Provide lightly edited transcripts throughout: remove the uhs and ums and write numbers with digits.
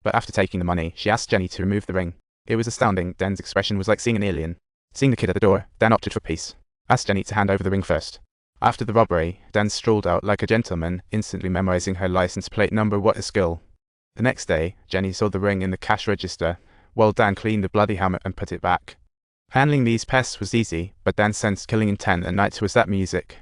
But after taking the money, she asked Jenny to remove the ring. It was astounding. Dan's expression was like seeing an alien. Seeing the kid at the door, Dan opted for peace. Asked Jenny to hand over the ring first. After the robbery, Dan strolled out like a gentleman, instantly memorizing her license plate number. What a skill. The next day, Jenny saw the ring in the cash register, while Dan cleaned the bloody helmet and put it back. Handling these pests was easy, but Dan sensed killing intent at night. Was that music?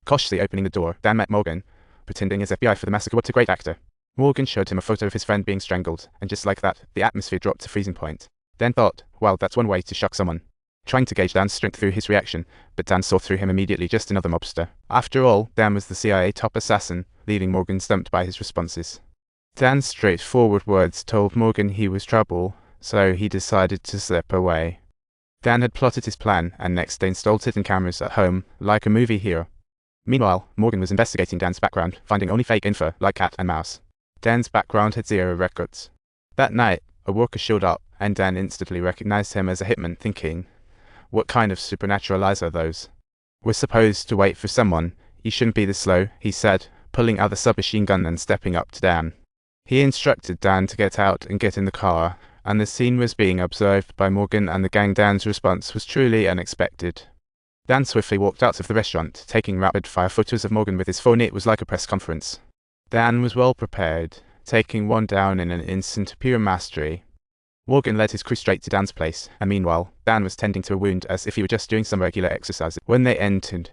Cautiously opening the door, Dan met Morgan, pretending as FBI for the massacre. What a great actor. Morgan showed him a photo of his friend being strangled, and just like that, the atmosphere dropped to freezing point. Dan thought, well, that's one way to shock someone. Trying to gauge Dan's strength through his reaction, but Dan saw through him immediately. Just another mobster. After all, Dan was the CIA top assassin, leaving Morgan stumped by his responses. Dan's straightforward words told Morgan he was trouble, so he decided to slip away. Dan had plotted his plan, and next day installed hidden cameras at home, like a movie hero. Meanwhile, Morgan was investigating Dan's background, finding only fake info, like cat and mouse. Dan's background had zero records. That night, a worker showed up, and Dan instantly recognized him as a hitman, thinking, what kind of supernatural eyes are those? We're supposed to wait for someone. You shouldn't be this slow, he said, pulling out the submachine gun and stepping up to Dan. He instructed Dan to get out and get in the car, and the scene was being observed by Morgan and the gang. Dan's response was truly unexpected. Dan swiftly walked out of the restaurant, taking rapid-fire photos of Morgan with his phone. It was like a press conference. Dan was well prepared, taking one down in an instant, pure mastery. Morgan led his crew straight to Dan's place, and meanwhile, Dan was tending to a wound as if he were just doing some regular exercise. When they entered,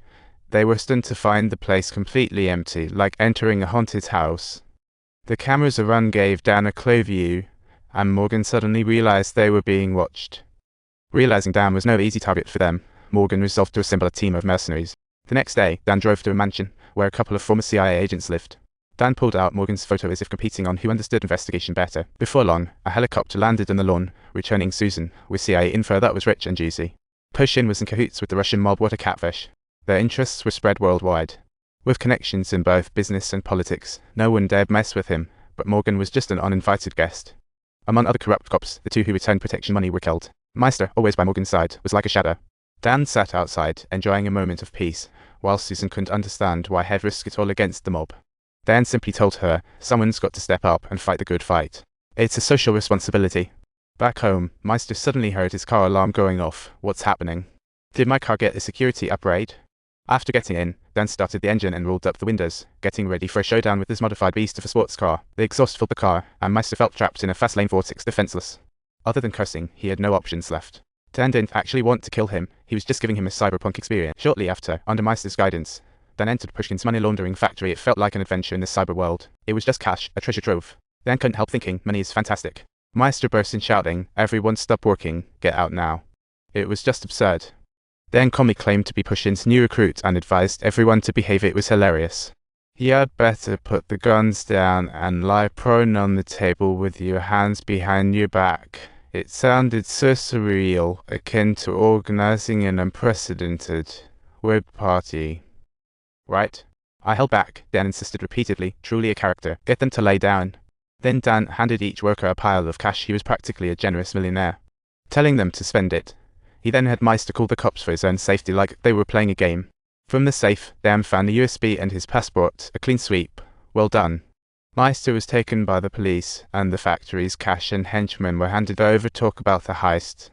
they were stunned to find the place completely empty, like entering a haunted house. The cameras around gave Dan a clear view, and Morgan suddenly realized they were being watched. Realizing Dan was no easy target for them, Morgan resolved to assemble a team of mercenaries. The next day, Dan drove to a mansion, where a couple of former CIA agents lived. Dan pulled out Morgan's photo as if competing on who understood investigation better. Before long, a helicopter landed on the lawn, returning Susan, with CIA info that was rich and juicy. Pushin was in cahoots with the Russian mob. What a catfish. Their interests were spread worldwide. With connections in both business and politics, no one dared mess with him, but Morgan was just an uninvited guest. Among other corrupt cops, the two who returned protection money were killed. Meister, always by Morgan's side, was like a shadow. Dan sat outside, enjoying a moment of peace, while Susan couldn't understand why he'd risk it all against the mob. Dan simply told her, someone's got to step up and fight the good fight. It's a social responsibility. Back home, Meister suddenly heard his car alarm going off. What's happening? Did my car get a security upgrade? After getting in, Dan started the engine and rolled up the windows, getting ready for a showdown with his modified beast of a sports car. The exhaust filled the car, and Meister felt trapped in a fast-lane vortex, defenseless. Other than cursing, he had no options left. Dan didn't actually want to kill him, he was just giving him a cyberpunk experience. Shortly after, under Meister's guidance, Dan entered Pushkin's money laundering factory. It felt like an adventure in the cyber world. It was just cash, a treasure trove. Dan couldn't help thinking, money is fantastic. Meister burst in shouting, everyone stop working, get out now. It was just absurd. Dan calmly claimed to be Pushkin's new recruit and advised everyone to behave. It was hilarious. You'd better put the guns down and lie prone on the table with your hands behind your back. It sounded so surreal, akin to organizing an unprecedented web party. Right? I held back, Dan insisted repeatedly, truly a character. Get them to lay down. Then Dan handed each worker a pile of cash. He was practically a generous millionaire, telling them to spend it. He then had Meister call the cops for his own safety, like they were playing a game. From the safe, Dan found the USB and his passport, a clean sweep. Well done. Meister was taken by the police, and the factory's cash and henchmen were handed over. Talk about the heist.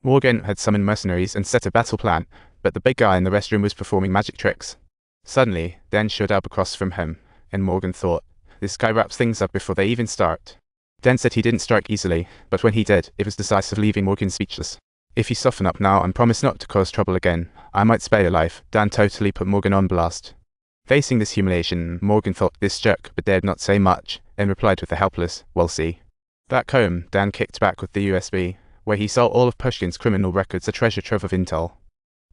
Morgan had summoned mercenaries and set a battle plan, but the big guy in the restroom was performing magic tricks. Suddenly, Dan showed up across from him, and Morgan thought, this guy wraps things up before they even start. Dan said he didn't strike easily, but when he did, it was decisive, leaving Morgan speechless. If you soften up now and promise not to cause trouble again, I might spare your life. Dan totally put Morgan on blast. Facing this humiliation, Morgan thought this jerk, but dared not say much, and replied with a helpless, we'll see. Back home, Dan kicked back with the USB, where he saw all of Pushkin's criminal records, a treasure trove of intel.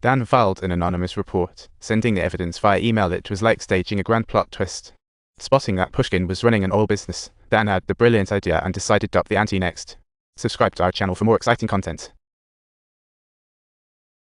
Dan filed an anonymous report, sending the evidence via email. It was like staging a grand plot twist. Spotting that Pushkin was running an oil business, Dan had the brilliant idea and decided to up the ante next. Subscribe to our channel for more exciting content.